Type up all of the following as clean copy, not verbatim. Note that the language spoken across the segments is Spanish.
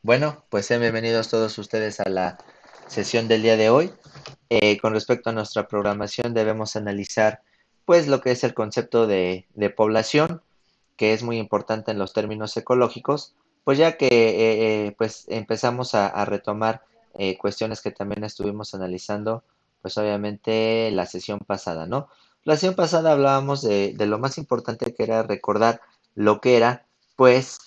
Bueno, pues sean bienvenidos todos ustedes a la sesión del día de hoy. Con respecto a nuestra programación, debemos analizar pues lo que es el concepto de población, que es muy importante en los términos ecológicos, pues ya que pues empezamos a retomar cuestiones que también estuvimos analizando, pues obviamente la sesión pasada, ¿no? La sesión pasada hablábamos de lo más importante que era recordar lo que era, pues,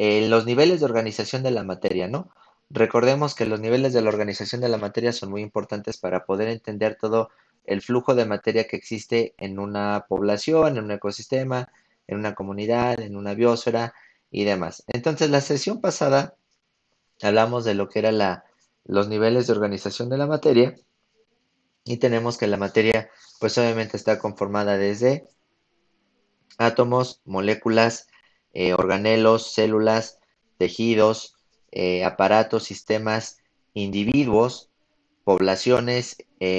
los niveles de organización de la materia, ¿no? Recordemos que los niveles de la organización de la materia son muy importantes para poder entender todo el flujo de materia que existe en una población, en un ecosistema, en una comunidad, en una biosfera y demás. Entonces, la sesión pasada hablamos de lo que era los niveles de organización de la materia y tenemos que la materia, pues obviamente está conformada desde átomos, moléculas, organelos, células, tejidos, aparatos, sistemas, individuos, poblaciones,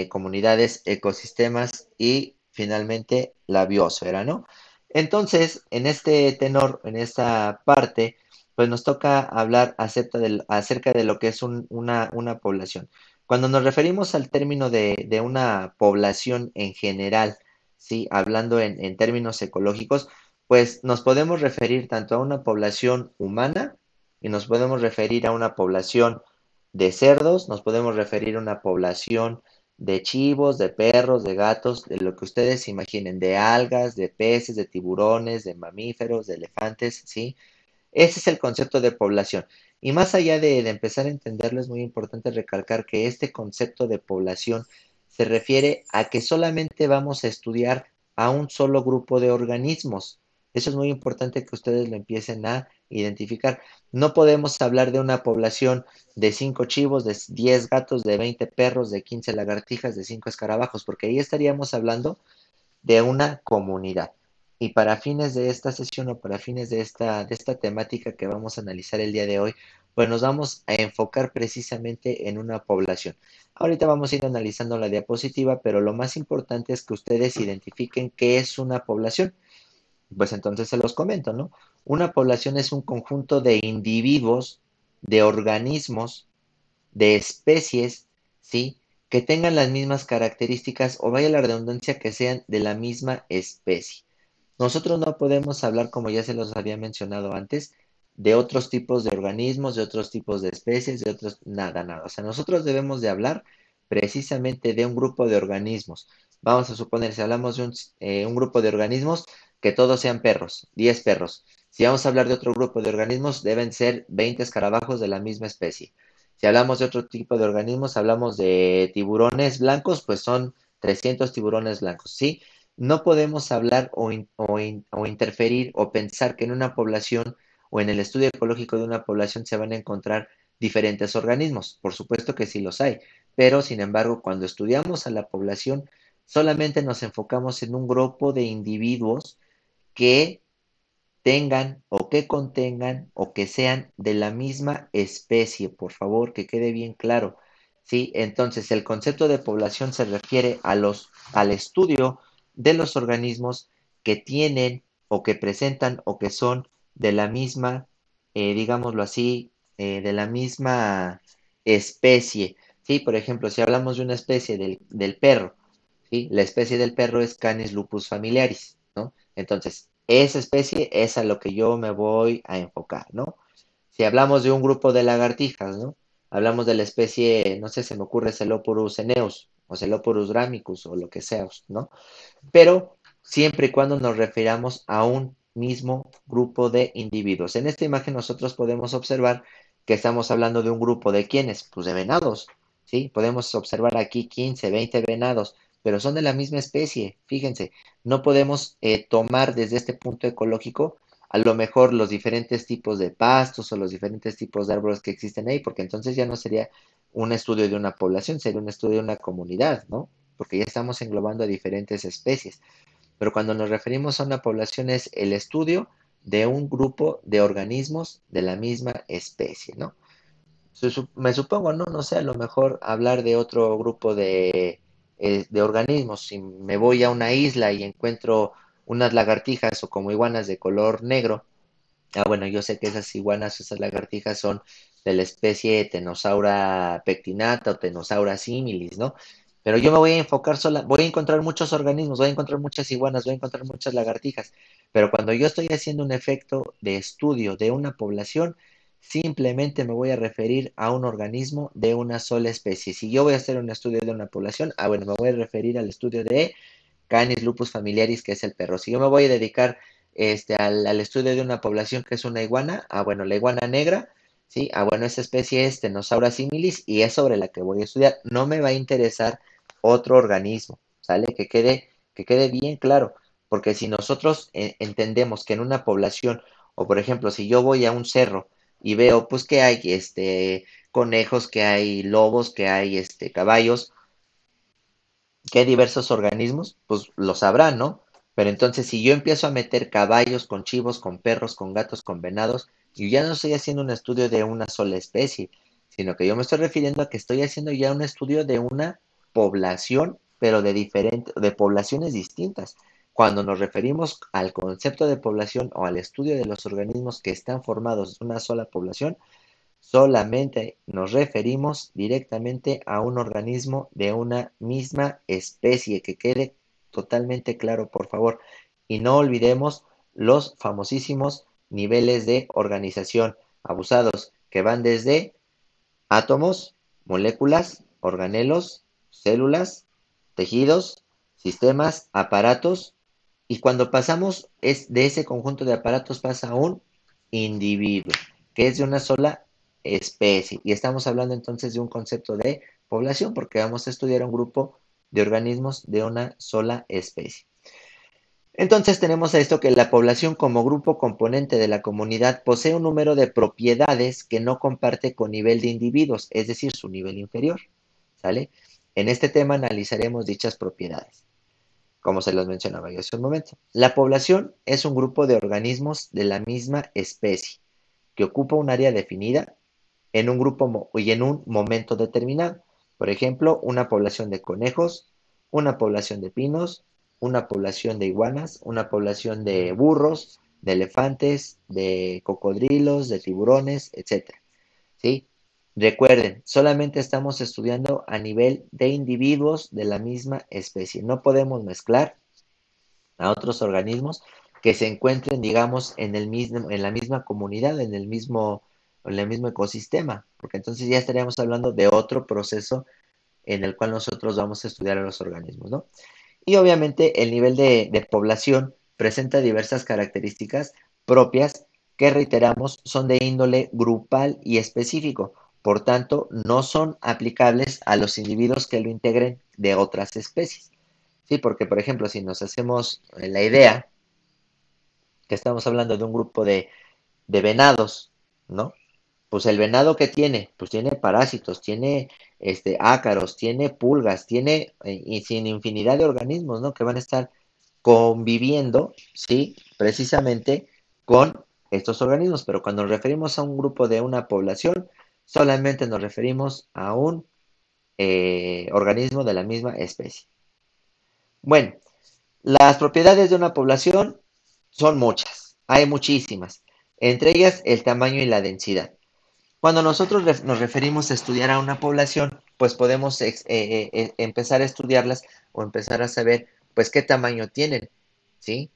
comunidades, ecosistemas y finalmente la biosfera, ¿no? Entonces, en este tenor, en esta parte, pues nos toca hablar acerca de lo que es una población. Cuando nos referimos al término de una población en general, ¿sí? Hablando en términos ecológicos, pues nos podemos referir tanto a una población humana y nos podemos referir a una población de cerdos, nos podemos referir a una población de chivos, de perros, de gatos, de lo que ustedes imaginen, de algas, de peces, de tiburones, de mamíferos, de elefantes, ¿sí? Ese es el concepto de población. Y más allá de empezar a entenderlo, es muy importante recalcar que este concepto de población se refiere a que solamente vamos a estudiar a un solo grupo de organismos. Eso es muy importante que ustedes lo empiecen a identificar. No podemos hablar de una población de 5 chivos, de 10 gatos, de 20 perros, de 15 lagartijas, de 5 escarabajos, porque ahí estaríamos hablando de una comunidad. Y para fines de esta sesión o para fines de esta temática que vamos a analizar el día de hoy, pues nos vamos a enfocar precisamente en una población. Ahorita vamos a ir analizando la diapositiva, pero lo más importante es que ustedes identifiquen qué es una población. Pues entonces se los comento, ¿no? Una población es un conjunto de individuos, de organismos, de especies, ¿sí? Que tengan las mismas características o vaya la redundancia que sean de la misma especie. Nosotros no podemos hablar, como ya se los había mencionado antes, de otros tipos de organismos, de otros tipos de especies, de otros, nada, nada. O sea, nosotros debemos de hablar precisamente de un grupo de organismos. Vamos a suponer, si hablamos de un grupo de organismos, que todos sean perros, 10 perros. Si vamos a hablar de otro grupo de organismos, deben ser 20 escarabajos de la misma especie. Si hablamos de otro tipo de organismos, hablamos de tiburones blancos, pues son 300 tiburones blancos, ¿sí? No podemos hablar o interferir o pensar que en una población o en el estudio ecológico de una población se van a encontrar diferentes organismos. Por supuesto que sí los hay, pero sin embargo, cuando estudiamos a la población, solamente nos enfocamos en un grupo de individuos que tengan o que contengan o que sean de la misma especie, por favor, que quede bien claro. ¿Sí? Entonces, el concepto de población se refiere al estudio de los organismos que tienen o que presentan o que son de la misma, digámoslo así, de la misma especie. ¿Sí? Por ejemplo, si hablamos de una especie del perro, ¿sí? La especie del perro es Canis lupus familiaris, ¿no? Entonces, esa especie es a lo que yo me voy a enfocar, ¿no? Si hablamos de un grupo de lagartijas, ¿no? Hablamos de la especie, no sé, se me ocurre Celoporus eneus o Celoporus gramicus o lo que sea, ¿no? Pero siempre y cuando nos refiramos a un mismo grupo de individuos. En esta imagen nosotros podemos observar que estamos hablando de un grupo de quiénes, pues de venados, ¿sí? Podemos observar aquí 15, 20 venados, pero son de la misma especie, fíjense, no podemos tomar desde este punto ecológico a lo mejor los diferentes tipos de pastos o los diferentes tipos de árboles que existen ahí, porque entonces ya no sería un estudio de una población, sería un estudio de una comunidad, ¿no? Porque ya estamos englobando a diferentes especies. Pero cuando nos referimos a una población es el estudio de un grupo de organismos de la misma especie, ¿no? Me supongo, ¿no? No sé, a lo mejor hablar de otro grupo de organismos. Si me voy a una isla y encuentro unas lagartijas o como iguanas de color negro, Bueno, yo sé que esas iguanas, esas lagartijas son de la especie Tenosaura pectinata o Tenosaura similis, ¿no? Pero yo me voy a enfocar voy a encontrar muchos organismos, voy a encontrar muchas iguanas, voy a encontrar muchas lagartijas. Pero cuando yo estoy haciendo un efecto de estudio de una población, simplemente me voy a referir a un organismo de una sola especie. Si yo voy a hacer un estudio de una población, bueno, me voy a referir al estudio de Canis lupus familiaris, que es el perro. Si yo me voy a dedicar al estudio de una población que es una iguana, bueno, la iguana negra, ¿sí? Bueno, esa especie es Tenosaura similis y es sobre la que voy a estudiar. No me va a interesar otro organismo, ¿sale? Que quede bien claro, porque si nosotros entendemos que en una población, o por ejemplo, si yo voy a un cerro y veo, pues, que hay conejos, que hay lobos, que hay caballos, que hay diversos organismos, pues lo sabrán, ¿no? Pero entonces si yo empiezo a meter caballos con chivos, con perros, con gatos, con venados, yo ya no estoy haciendo un estudio de una sola especie, sino que yo me estoy refiriendo a que estoy haciendo ya un estudio de una población, pero de poblaciones distintas. Cuando nos referimos al concepto de población o al estudio de los organismos que están formados de una sola población, solamente nos referimos directamente a un organismo de una misma especie, que quede totalmente claro, por favor. Y no olvidemos los famosísimos niveles de organización abusados, que van desde átomos, moléculas, organelos, células, tejidos, sistemas, aparatos, y cuando pasamos de ese conjunto de aparatos pasa a un individuo, que es de una sola especie. Y estamos hablando entonces de un concepto de población, porque vamos a estudiar un grupo de organismos de una sola especie. Entonces tenemos a esto que la población como grupo componente de la comunidad posee un número de propiedades que no comparte con nivel de individuos, es decir, su nivel inferior. ¿Sale? En este tema analizaremos dichas propiedades, como se los mencionaba yo hace un momento. La población es un grupo de organismos de la misma especie que ocupa un área definida en un grupo y en un momento determinado. Por ejemplo, una población de conejos, una población de pinos, una población de iguanas, una población de burros, de elefantes, de cocodrilos, de tiburones, etcétera. ¿Sí? Recuerden, solamente estamos estudiando a nivel de individuos de la misma especie. No podemos mezclar a otros organismos que se encuentren, digamos, en la misma comunidad, en el mismo ecosistema, porque entonces ya estaríamos hablando de otro proceso en el cual nosotros vamos a estudiar a los organismos, ¿no? Y obviamente el nivel de población presenta diversas características propias que, reiteramos, son de índole grupal y específico. Por tanto, no son aplicables a los individuos que lo integren de otras especies. Sí, porque por ejemplo, si nos hacemos la idea que estamos hablando de un grupo de venados, ¿no? Pues el venado que tiene, pues tiene parásitos, tiene ácaros, tiene pulgas, tiene y sin infinidad de organismos, ¿no? Que van a estar conviviendo, sí, precisamente con estos organismos. Pero cuando nos referimos a un grupo de una población, solamente nos referimos a un organismo de la misma especie. Bueno, las propiedades de una población son muchas, hay muchísimas, entre ellas el tamaño y la densidad. Cuando nosotros nos referimos a estudiar a una población, pues podemos empezar a estudiarlas o empezar a saber, pues, qué tamaño tienen, ¿sí?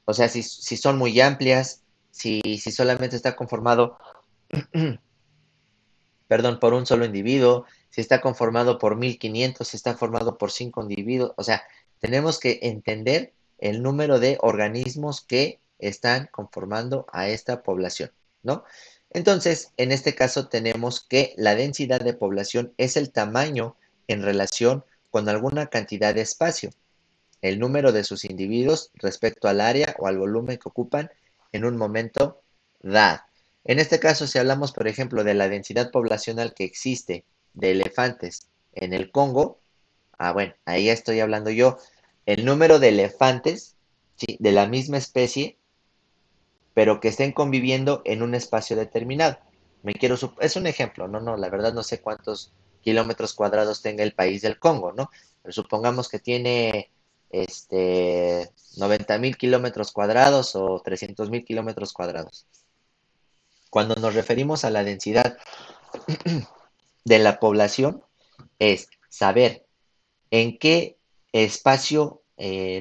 O sea, si son muy amplias, si solamente está conformado, perdón, por un solo individuo, si está conformado por 1500, si está formado por 5 individuos. O sea, tenemos que entender el número de organismos que están conformando a esta población, ¿no? Entonces, en este caso tenemos que la densidad de población es el tamaño en relación con alguna cantidad de espacio, el número de sus individuos respecto al área o al volumen que ocupan en un momento dado. En este caso, si hablamos, por ejemplo, de la densidad poblacional que existe de elefantes en el Congo, bueno, ahí estoy hablando yo, el número de elefantes, ¿sí?, de la misma especie, pero que estén conviviendo en un espacio determinado. Es un ejemplo, no, la verdad no sé cuántos kilómetros cuadrados tenga el país del Congo, ¿no? Pero supongamos que tiene 90,000 kilómetros cuadrados o 300,000 kilómetros cuadrados. Cuando nos referimos a la densidad de la población, es saber en qué espacio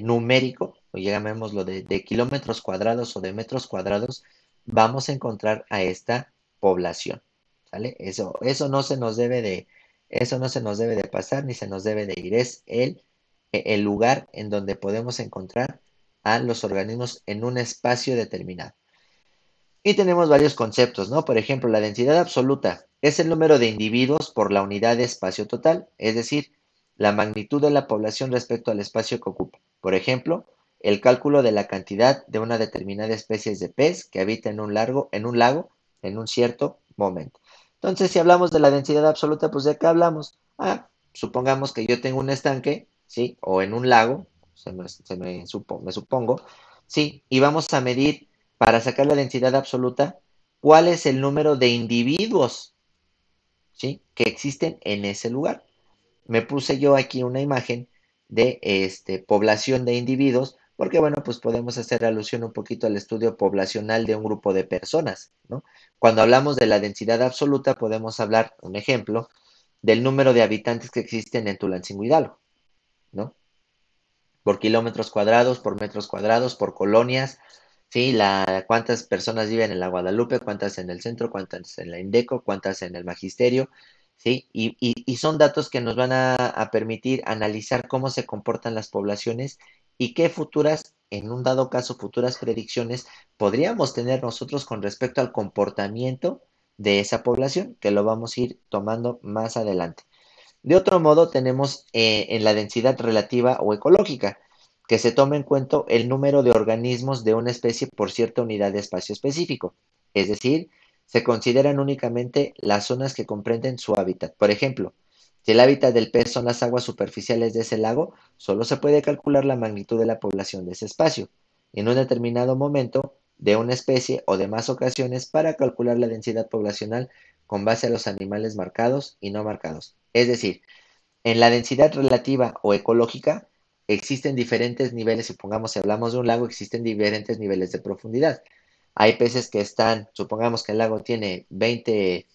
numérico, o llamémoslo de kilómetros cuadrados o de metros cuadrados, vamos a encontrar a esta población. ¿Sale? Eso no se nos debe eso no se nos debe de pasar ni se nos debe de ir. Es el lugar en donde podemos encontrar a los organismos en un espacio determinado. Y tenemos varios conceptos, ¿no? Por ejemplo, la densidad absoluta es el número de individuos por la unidad de espacio total, es decir, la magnitud de la población respecto al espacio que ocupa. Por ejemplo, el cálculo de la cantidad de una determinada especie de pez que habita en un lago en un cierto momento. Entonces, si hablamos de la densidad absoluta, pues ¿de qué hablamos? Supongamos que yo tengo un estanque, ¿sí? O en un lago, me supongo, ¿sí? Y vamos a medir para sacar la densidad absoluta, cuál es el número de individuos, ¿sí?, que existen en ese lugar. Me puse yo aquí una imagen de población de individuos, porque bueno, pues podemos hacer alusión un poquito al estudio poblacional de un grupo de personas, ¿no? Cuando hablamos de la densidad absoluta, podemos hablar, un ejemplo, del número de habitantes que existen en Tulancingo Hidalgo, ¿no? Por kilómetros cuadrados, por metros cuadrados, por colonias, ¿sí? Cuántas personas viven en la Guadalupe, cuántas en el centro, cuántas en la Indeco, cuántas en el Magisterio, ¿sí? Y son datos que nos van a permitir analizar cómo se comportan las poblaciones y qué futuras, en un dado caso, futuras predicciones podríamos tener nosotros con respecto al comportamiento de esa población, que lo vamos a ir tomando más adelante. De otro modo, tenemos en la densidad relativa o ecológica, que se toma en cuenta el número de organismos de una especie por cierta unidad de espacio específico. Es decir, se consideran únicamente las zonas que comprenden su hábitat. Por ejemplo, si el hábitat del pez son las aguas superficiales de ese lago, solo se puede calcular la magnitud de la población de ese espacio. En un determinado momento de una especie o de más ocasiones para calcular la densidad poblacional con base a los animales marcados y no marcados. Es decir, en la densidad relativa o ecológica existen diferentes niveles, supongamos si hablamos de un lago, existen diferentes niveles de profundidad. Hay peces que están, supongamos que el lago tiene 20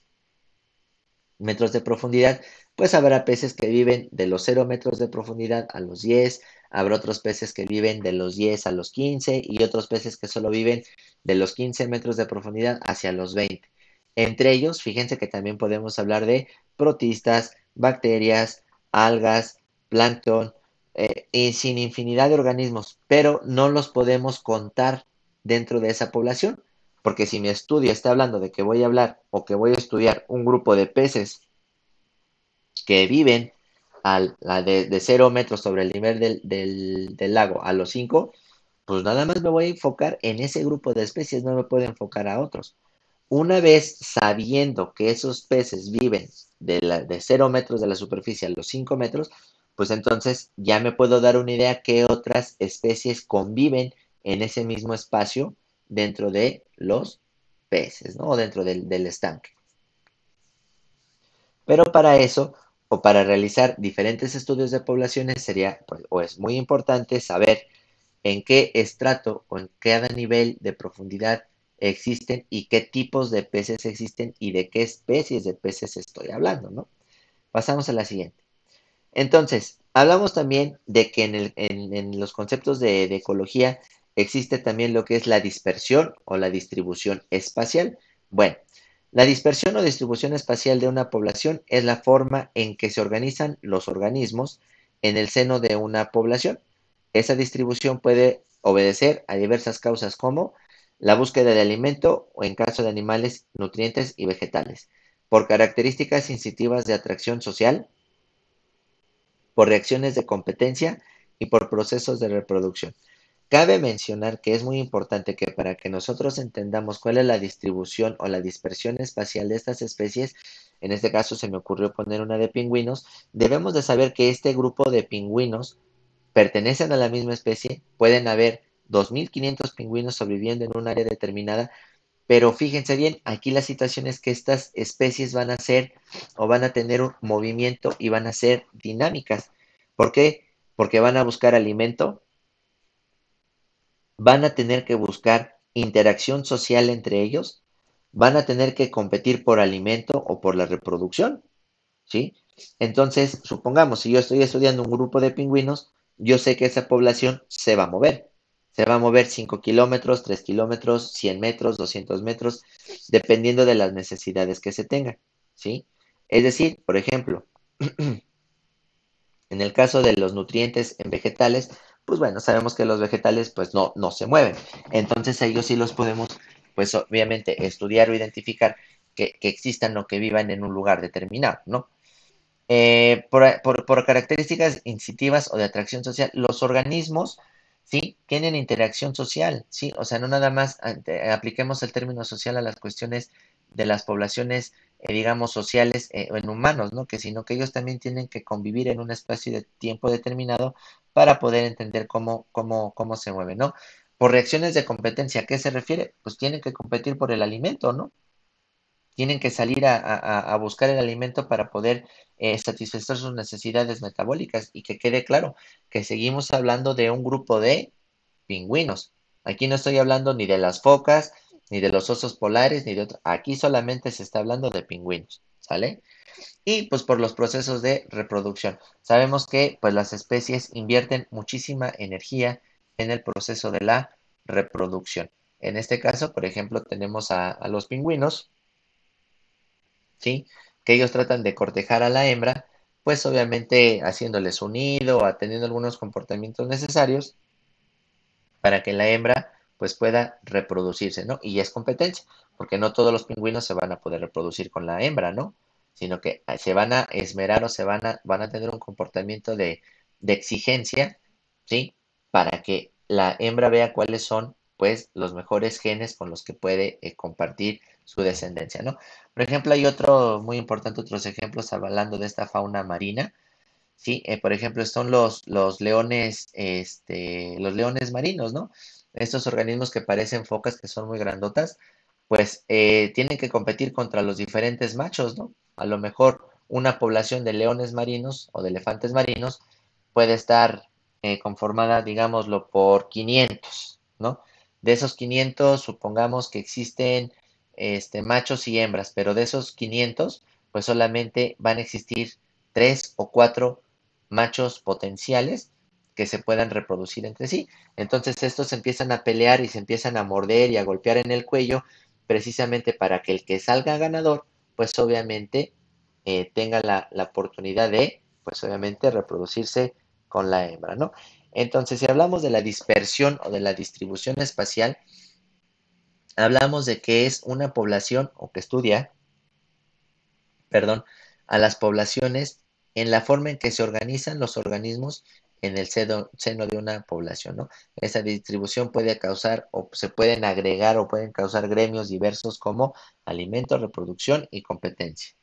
metros de profundidad, pues habrá peces que viven de los 0 metros de profundidad a los 10, habrá otros peces que viven de los 10 a los 15 y otros peces que solo viven de los 15 metros de profundidad hacia los 20. Entre ellos, fíjense que también podemos hablar de protistas, bacterias, algas, plancton, y sin infinidad de organismos, pero no los podemos contar dentro de esa población. Porque si mi estudio está hablando de que voy a hablar o que voy a estudiar un grupo de peces que viven de 0 metros sobre el nivel del lago a los 5, pues nada más me voy a enfocar en ese grupo de especies, no me puedo enfocar a otros. Una vez sabiendo que esos peces viven de 0 metros de la superficie a los 5 metros, pues entonces ya me puedo dar una idea qué otras especies conviven en ese mismo espacio dentro de los peces, ¿no? O dentro del estanque. Pero para eso, o para realizar diferentes estudios de poblaciones, sería, pues, o es muy importante saber en qué estrato o en cada nivel de profundidad existen y qué tipos de peces existen y de qué especies de peces estoy hablando, ¿no? Pasamos a la siguiente. Entonces, hablamos también de que en los conceptos de ecología existe también lo que es la dispersión o la distribución espacial. Bueno, la dispersión o distribución espacial de una población es la forma en que se organizan los organismos en el seno de una población. Esa distribución puede obedecer a diversas causas como la búsqueda de alimento o en caso de animales, nutrientes y vegetales, por características instintivas de atracción social, por reacciones de competencia y por procesos de reproducción. Cabe mencionar que es muy importante que para que nosotros entendamos cuál es la distribución o la dispersión espacial de estas especies, en este caso se me ocurrió poner una de pingüinos, debemos de saber que este grupo de pingüinos pertenecen a la misma especie, pueden haber 2.500 pingüinos sobreviviendo en un área determinada, pero fíjense bien, aquí la situación es que estas especies van a ser o van a tener un movimiento y van a ser dinámicas. ¿Por qué? Porque van a buscar alimento, van a tener que buscar interacción social entre ellos, van a tener que competir por alimento o por la reproducción, ¿sí? Entonces, supongamos, si yo estoy estudiando un grupo de pingüinos, yo sé que esa población se va a mover. Se va a mover 5 kilómetros, 3 kilómetros, 100 metros, 200 metros, dependiendo de las necesidades que se tengan, ¿sí? Es decir, por ejemplo, en el caso de los nutrientes en vegetales, pues bueno, sabemos que los vegetales pues no se mueven. Entonces ellos sí los podemos, pues obviamente, estudiar o identificar que existan o que vivan en un lugar determinado, ¿no? Por características instintivas o de atracción social, los organismos, ¿sí? Tienen interacción social, ¿sí? O sea, no nada más apliquemos el término social a las cuestiones de las poblaciones, digamos, sociales en humanos, ¿no? Que sino que ellos también tienen que convivir en un espacio de tiempo determinado para poder entender cómo se mueven, ¿no? Por reacciones de competencia, ¿a qué se refiere? Pues tienen que competir por el alimento, ¿no? Tienen que salir a buscar el alimento para poder satisfacer sus necesidades metabólicas y que quede claro que seguimos hablando de un grupo de pingüinos. Aquí no estoy hablando ni de las focas, ni de los osos polares, ni de otro. Aquí solamente se está hablando de pingüinos, ¿sale? Y pues por los procesos de reproducción. Sabemos que pues las especies invierten muchísima energía en el proceso de la reproducción. En este caso, por ejemplo, tenemos a los pingüinos, ¿sí? Que ellos tratan de cortejar a la hembra, pues obviamente haciéndole su nido o teniendo algunos comportamientos necesarios para que la hembra pues pueda reproducirse, ¿no? Y es competencia, porque no todos los pingüinos se van a poder reproducir con la hembra, ¿no? Sino que se van a esmerar o van a tener un comportamiento de exigencia, ¿sí? Para que la hembra vea cuáles son, pues, los mejores genes con los que puede compartir su descendencia, ¿no? Por ejemplo, hay otro muy importante, otros ejemplos hablando de esta fauna marina, ¿sí? Por ejemplo, son los leones, los leones marinos, ¿no? Estos organismos que parecen focas, que son muy grandotas, pues tienen que competir contra los diferentes machos, ¿no? A lo mejor una población de leones marinos o de elefantes marinos puede estar conformada, digámoslo, por 500, ¿no? De esos 500, supongamos que existen machos y hembras, pero de esos 500, pues solamente van a existir 3 o 4 machos potenciales que se puedan reproducir entre sí. Entonces estos se empiezan a pelear y se empiezan a morder y a golpear en el cuello precisamente para que el que salga ganador, pues obviamente tenga la oportunidad de, pues obviamente, reproducirse con la hembra, ¿no? Entonces, si hablamos de la dispersión o de la distribución espacial, hablamos de que es una población o que estudia, perdón, a las poblaciones en la forma en que se organizan los organismos en el seno de una población, ¿no? Esa distribución puede causar o se pueden agregar o pueden causar gremios diversos como alimento, reproducción y competencia.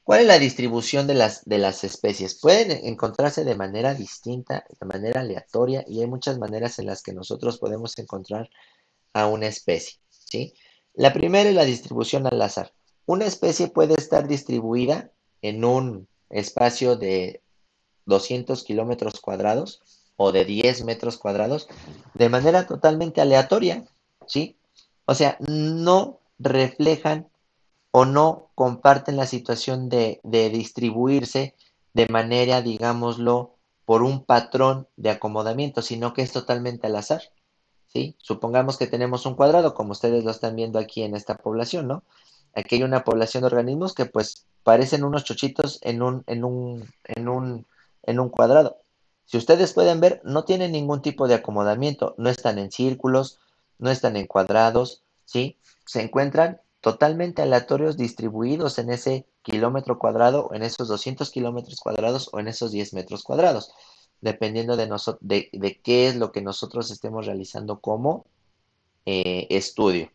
¿Cuál es la distribución de las especies? Pueden encontrarse de manera distinta, de manera aleatoria, y hay muchas maneras en las que nosotros podemos encontrar a una especie, ¿sí? La primera es la distribución al azar. Una especie puede estar distribuida en un espacio de 200 kilómetros cuadrados o de 10 metros cuadrados de manera totalmente aleatoria, ¿sí? O sea, no reflejan o no comparten la situación de distribuirse de manera, digámoslo, por un patrón de acomodamiento, sino que es totalmente al azar, ¿sí? Supongamos que tenemos un cuadrado, como ustedes lo están viendo aquí en esta población, ¿no? Aquí hay una población de organismos que pues parecen unos chochitos en un cuadrado. Si ustedes pueden ver, no tienen ningún tipo de acomodamiento, no están en círculos, no están en cuadrados, ¿sí? Se encuentran totalmente aleatorios distribuidos en ese kilómetro cuadrado, o en esos 200 kilómetros cuadrados o en esos 10 metros cuadrados, dependiendo de qué es lo que nosotros estemos realizando como estudio.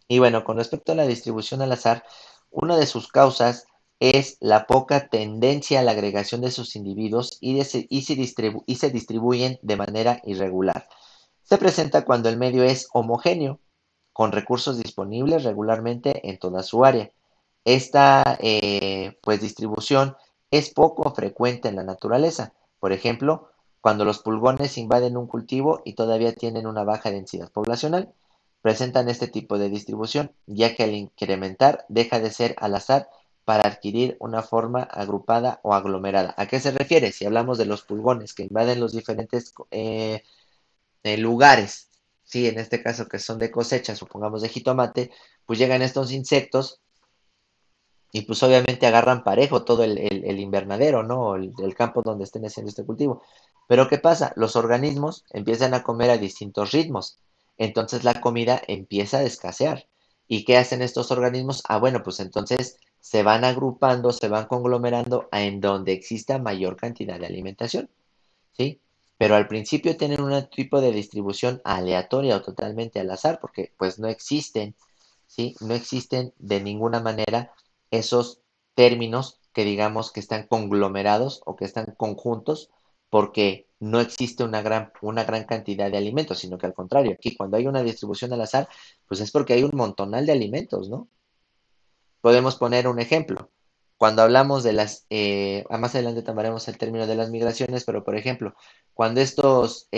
Y bueno, con respecto a la distribución al azar, una de sus causas es la poca tendencia a la agregación de sus individuos y se distribuyen de manera irregular. Se presenta cuando el medio es homogéneo, con recursos disponibles regularmente en toda su área. Esta pues distribución es poco frecuente en la naturaleza. Por ejemplo, cuando los pulgones invaden un cultivo y todavía tienen una baja densidad poblacional. presentan este tipo de distribución, ya que al incrementar deja de ser al azar para adquirir una forma agrupada o aglomerada. ¿A qué se refiere? Si hablamos de los pulgones que invaden los diferentes lugares, sí, en este caso que son de cosecha, supongamos de jitomate, pues llegan estos insectos y pues obviamente agarran parejo todo el invernadero, ¿no? O el campo donde estén haciendo este cultivo. Pero ¿qué pasa? Los organismos empiezan a comer a distintos ritmos. Entonces la comida empieza a escasear. ¿Y qué hacen estos organismos? Ah, bueno, pues entonces se van agrupando, se van conglomerando a en donde exista mayor cantidad de alimentación, ¿sí? Pero al principio tienen un tipo de distribución aleatoria o totalmente al azar, porque pues no existen, ¿sí? No existen de ninguna manera esos términos que digamos que están conglomerados o que están conjuntos, porque no existe una gran cantidad de alimentos, sino que al contrario, aquí cuando hay una distribución al azar, pues es porque hay un montonal de alimentos, ¿no? Podemos poner un ejemplo. Cuando hablamos de más adelante tomaremos el término de las migraciones, pero por ejemplo, cuando estos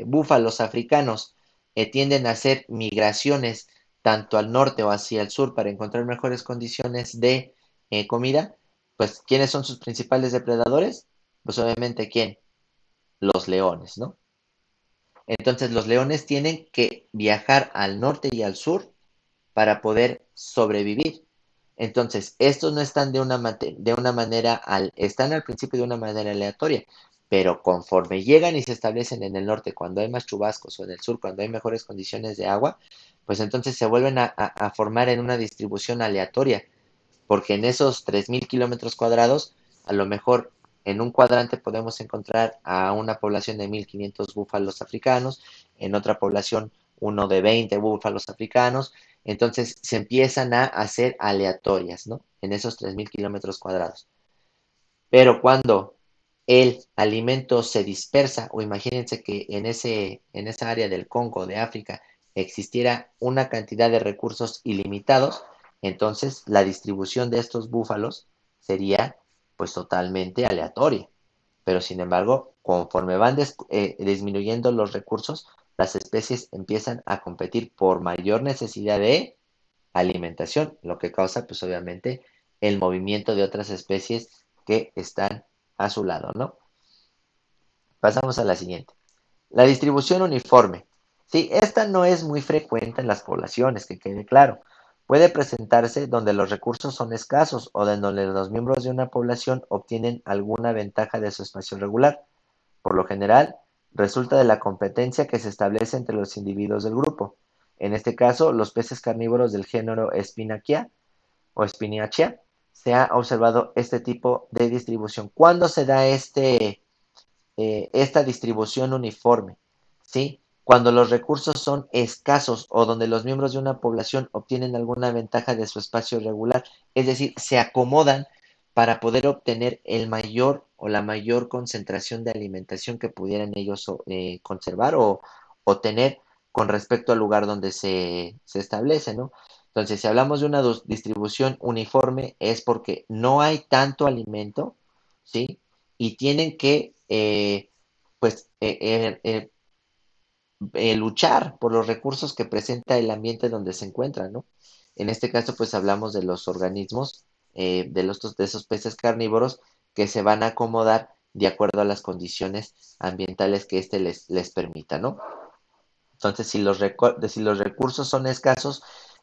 búfalos africanos tienden a hacer migraciones tanto al norte o hacia el sur para encontrar mejores condiciones de comida, pues ¿quiénes son sus principales depredadores? Pues obviamente ¿quién? Los leones, ¿no? Entonces los leones tienen que viajar al norte y al sur para poder sobrevivir. Entonces, estos no están de una manera, están al principio de una manera aleatoria, pero conforme llegan y se establecen en el norte, cuando hay más chubascos, o en el sur, cuando hay mejores condiciones de agua, pues entonces se vuelven a formar en una distribución aleatoria, porque en esos 3.000 kilómetros cuadrados, a lo mejor en un cuadrante podemos encontrar a una población de 1.500 búfalos africanos, en otra población uno de 20 búfalos africanos, entonces se empiezan a hacer aleatorias, ¿no? En esos 3.000 kilómetros cuadrados. Pero cuando el alimento se dispersa, o imagínense que en esa área del Congo, de África, existiera una cantidad de recursos ilimitados, entonces la distribución de estos búfalos sería pues totalmente aleatoria. Pero sin embargo, conforme van disminuyendo los recursos, las especies empiezan a competir por mayor necesidad de alimentación, lo que causa pues obviamente el movimiento de otras especies que están a su lado, ¿no? Pasamos a la siguiente. La distribución uniforme. Sí, esta no es muy frecuente en las poblaciones, que quede claro. Puede presentarse donde los recursos son escasos o de donde los miembros de una población obtienen alguna ventaja de su espacio regular. Por lo general, resulta de la competencia que se establece entre los individuos del grupo. En este caso, los peces carnívoros del género Spinacia o Spiniacea, se ha observado este tipo de distribución. ¿Cuándo se da esta distribución uniforme? ¿Sí? Cuando los recursos son escasos o donde los miembros de una población obtienen alguna ventaja de su espacio regular, es decir, se acomodan para poder obtener el mayor o la mayor concentración de alimentación que pudieran ellos conservar o tener con respecto al lugar donde se establece, ¿no? Entonces, si hablamos de una distribución uniforme, es porque no hay tanto alimento, ¿sí? Y tienen que, pues, luchar por los recursos que presenta el ambiente donde se encuentran, ¿no? En este caso, pues, hablamos de los organismos, de esos peces carnívoros que se van a acomodar de acuerdo a las condiciones ambientales que éste les permita, ¿no? Entonces, si los recursos son escasos,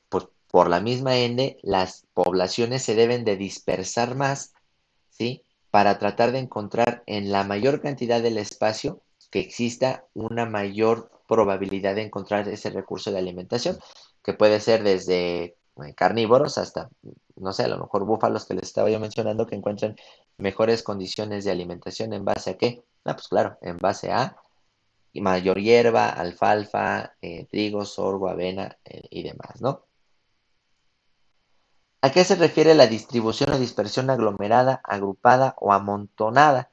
pues por la misma ende, las poblaciones se deben de dispersar más, ¿sí? Para tratar de encontrar en la mayor cantidad del espacio que exista una mayor probabilidad de encontrar ese recurso de alimentación, que puede ser desde carnívoros hasta, no sé, a lo mejor búfalos que les estaba yo mencionando, que encuentren mejores condiciones de alimentación en base a qué. Ah, pues claro, en base a mayor hierba, alfalfa, trigo, sorgo, avena y demás, ¿no? ¿A qué se refiere la distribución o dispersión aglomerada, agrupada o amontonada?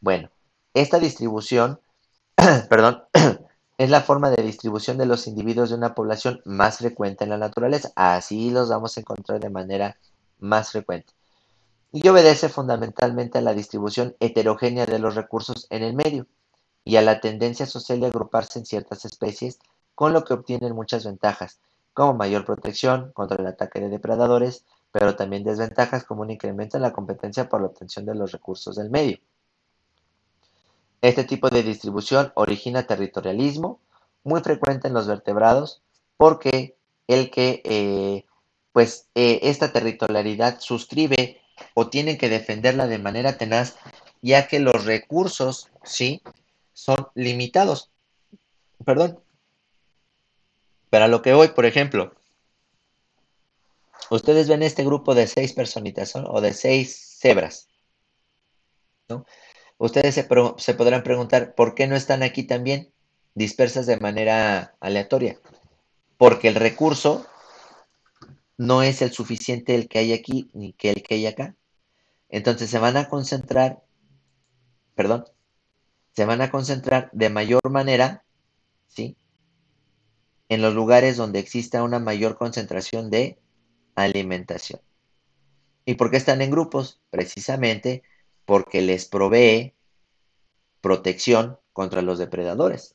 Bueno, esta distribución, perdón, es la forma de distribución de los individuos de una población más frecuente en la naturaleza. Así los vamos a encontrar de manera más frecuente. Y obedece fundamentalmente a la distribución heterogénea de los recursos en el medio y a la tendencia social de agruparse en ciertas especies con lo que obtienen muchas ventajas, como mayor protección contra el ataque de depredadores, pero también desventajas como un incremento en la competencia por la obtención de los recursos del medio. Este tipo de distribución origina territorialismo, muy frecuente en los vertebrados, porque esta territorialidad suscribe o tienen que defenderla de manera tenaz, ya que los recursos, sí, son limitados. Perdón. Pero a lo que voy, por ejemplo, ustedes ven este grupo de 6 personitas, ¿no? O de 6 cebras, ¿no? Ustedes se podrán preguntar, ¿por qué no están aquí también dispersas de manera aleatoria? Porque el recurso no es el suficiente el que hay aquí ni que el que hay acá. Entonces se van a concentrar, perdón, se van a concentrar de mayor manera, ¿sí? En los lugares donde exista una mayor concentración de alimentación. ¿Y por qué están en grupos? Precisamente porque les provee protección contra los depredadores,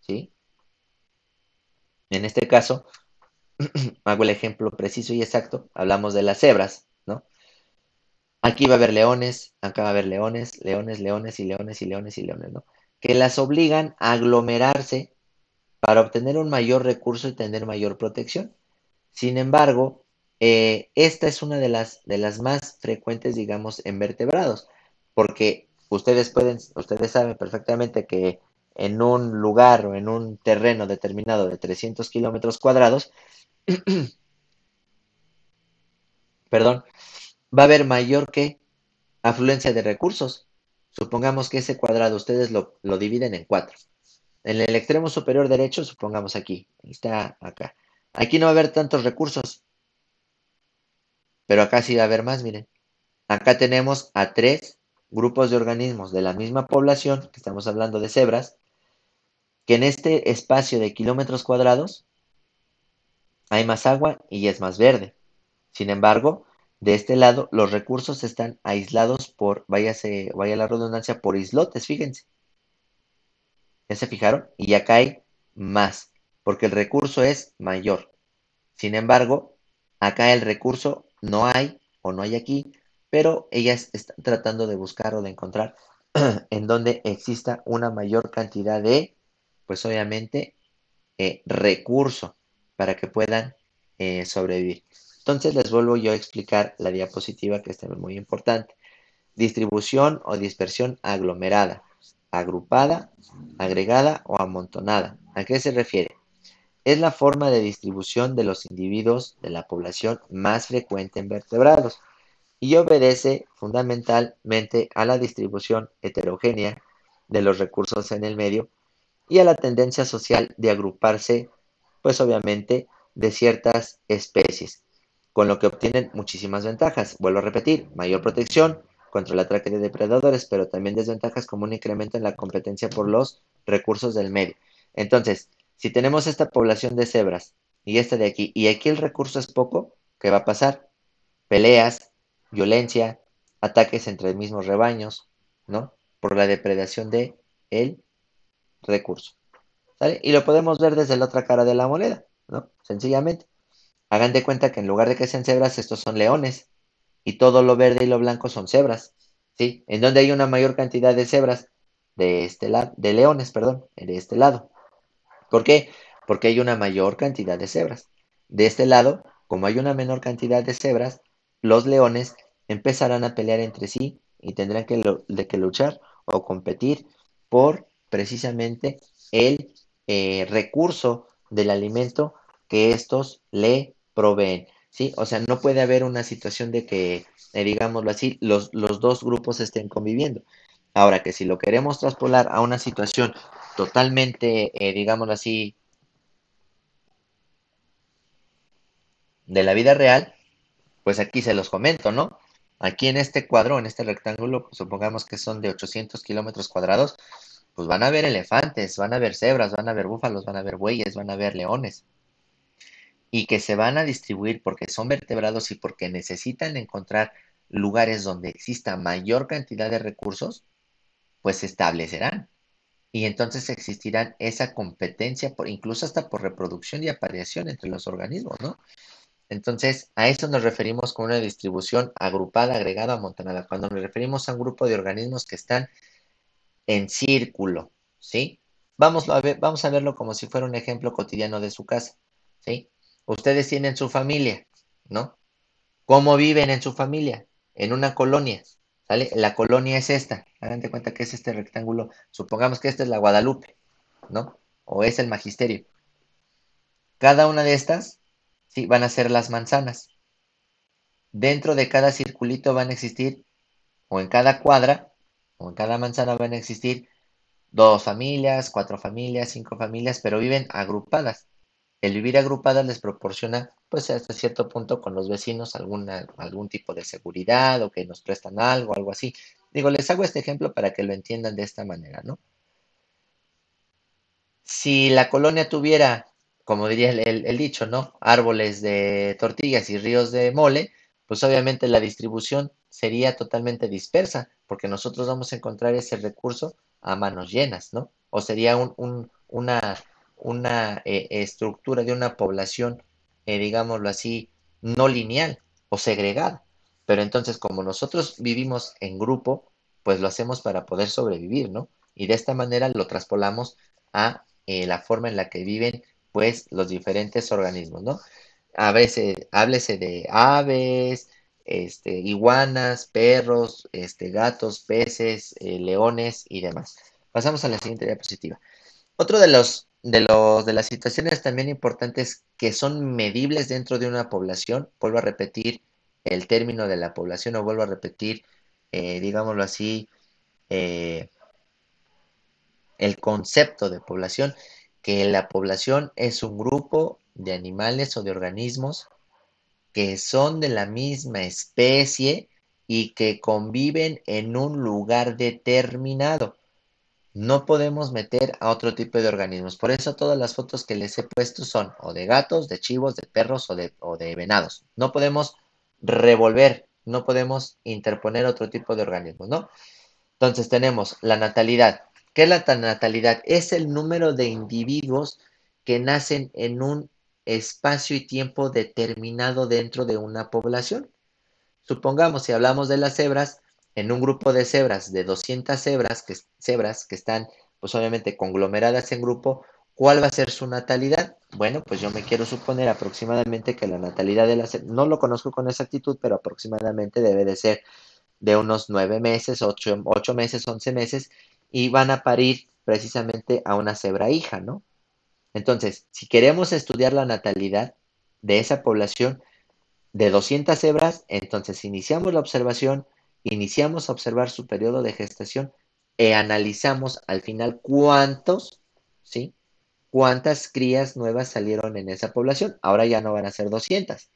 ¿sí? En este caso, hago el ejemplo preciso y exacto, hablamos de las cebras, ¿no? Aquí va a haber leones, acá va a haber leones, leones, leones y leones y leones y leones, ¿no? Que las obligan a aglomerarse para obtener un mayor recurso y tener mayor protección. Sin embargo, esta es una de las más frecuentes, digamos, en vertebrados, porque ustedes saben perfectamente que en un lugar o en un terreno determinado de 300 kilómetros cuadrados, perdón, va a haber mayor que afluencia de recursos. Supongamos que ese cuadrado ustedes lo dividen en 4. En el extremo superior derecho, supongamos aquí, está acá. Aquí no va a haber tantos recursos, pero acá sí va a haber más, miren. Acá tenemos a 3 grupos de organismos de la misma población, que estamos hablando de cebras, que en este espacio de kilómetros cuadrados hay más agua y es más verde. Sin embargo, de este lado los recursos están aislados vaya la redundancia, por islotes, fíjense. ¿Ya se fijaron? Y acá hay más, porque el recurso es mayor. Sin embargo, acá el recurso no hay o no hay aquí, pero ellas están tratando de buscar o de encontrar en donde exista una mayor cantidad de, pues obviamente, recurso para que puedan sobrevivir. Entonces les vuelvo yo a explicar la diapositiva, que es también muy importante. Distribución o dispersión aglomerada, agrupada, agregada o amontonada. ¿A qué se refiere? Es la forma de distribución de los individuos de la población más frecuente en vertebrados y obedece fundamentalmente a la distribución heterogénea de los recursos en el medio y a la tendencia social de agruparse, pues obviamente, de ciertas especies, con lo que obtienen muchísimas ventajas. Vuelvo a repetir, mayor protección contra el ataque de depredadores, pero también desventajas como un incremento en la competencia por los recursos del medio. Entonces, si tenemos esta población de cebras y esta de aquí, y aquí el recurso es poco, ¿qué va a pasar? Peleas, violencia, ataques entre mismos rebaños, ¿no? Por la depredación de el recurso. ¿Sale? Y lo podemos ver desde la otra cara de la moneda, ¿no? Sencillamente. Hagan de cuenta que en lugar de que sean cebras, estos son leones. Y todo lo verde y lo blanco son cebras. ¿Sí? En donde hay una mayor cantidad de cebras, de este lado, de leones, perdón, de este lado. ¿Por qué? Porque hay una mayor cantidad de cebras. De este lado, como hay una menor cantidad de cebras, los leones empezarán a pelear entre sí y tendrán que luchar o competir por precisamente el recurso del alimento que estos le proveen. ¿Sí? O sea, no puede haber una situación de que, digámoslo así, los dos grupos estén conviviendo. Ahora que si lo queremos traspolar a una situación totalmente, digámoslo así, de la vida real, pues aquí se los comento, ¿no? Aquí en este cuadro, en este rectángulo, pues supongamos que son de 800 kilómetros cuadrados, pues van a haber elefantes, van a haber cebras, van a haber búfalos, van a haber bueyes, van a haber leones, y que se van a distribuir porque son vertebrados y porque necesitan encontrar lugares donde exista mayor cantidad de recursos, pues se establecerán. Y entonces existirán esa competencia, incluso hasta por reproducción y apareación entre los organismos, ¿no? Entonces, a eso nos referimos con una distribución agrupada, agregada, amontonada. Cuando nos referimos a un grupo de organismos que están en círculo, ¿sí? Vamos a verlo como si fuera un ejemplo cotidiano de su casa, ¿sí? Ustedes tienen su familia, ¿no? ¿Cómo viven en su familia? En una colonia, ¿sale? La colonia es esta. Hagan de cuenta que es este rectángulo. Supongamos que esta es la Guadalupe, ¿no? O es el Magisterio. Cada una de estas, sí, van a ser las manzanas. Dentro de cada circulito van a existir, o en cada cuadra, o en cada manzana van a existir dos familias, cuatro familias, cinco familias, pero viven agrupadas. El vivir agrupadas les proporciona, pues hasta cierto punto con los vecinos algún tipo de seguridad o que nos prestan algo, algo así. Digo, les hago este ejemplo para que lo entiendan de esta manera, ¿no? Si la colonia tuviera, como diría el dicho, ¿no? Árboles de tortillas y ríos de mole, pues obviamente la distribución sería totalmente dispersa, porque nosotros vamos a encontrar ese recurso a manos llenas, ¿no? O sería una estructura de una población, digámoslo así, no lineal o segregada. Pero entonces, como nosotros vivimos en grupo, pues lo hacemos para poder sobrevivir, ¿no? Y de esta manera lo traspolamos a la forma en la que viven pues los diferentes organismos, ¿no? A veces, háblese de aves, iguanas, perros, gatos, peces, leones y demás. Pasamos a la siguiente diapositiva. Otro de las situaciones también importantes que son medibles dentro de una población, vuelvo a repetir el término de la población o vuelvo a repetir, digámoslo así, eh, el concepto de población, que la población es un grupo de animales o de organismos que son de la misma especie y que conviven en un lugar determinado. No podemos meter a otro tipo de organismos. Por eso todas las fotos que les he puesto son o de gatos, de chivos, de perros o de venados. No podemos revolver, no podemos interponer otro tipo de organismos, ¿no? Entonces tenemos la natalidad. ¿Qué es la natalidad? Es el número de individuos que nacen en un espacio y tiempo determinado dentro de una población. Supongamos, si hablamos de las cebras, en un grupo de cebras, de 200 cebras que están, pues obviamente conglomeradas en grupo, ¿cuál va a ser su natalidad? Bueno, pues yo me quiero suponer aproximadamente que la natalidad de las cebras, no lo conozco con exactitud, pero aproximadamente debe de ser de unos 9 meses, 8 meses, 11 meses, y van a parir precisamente a una cebra hija, ¿no? Entonces, si queremos estudiar la natalidad de esa población de 200 cebras, entonces iniciamos la observación, iniciamos a observar su periodo de gestación e analizamos al final cuántos, ¿sí? Cuántas crías nuevas salieron en esa población. Ahora ya no van a ser 200,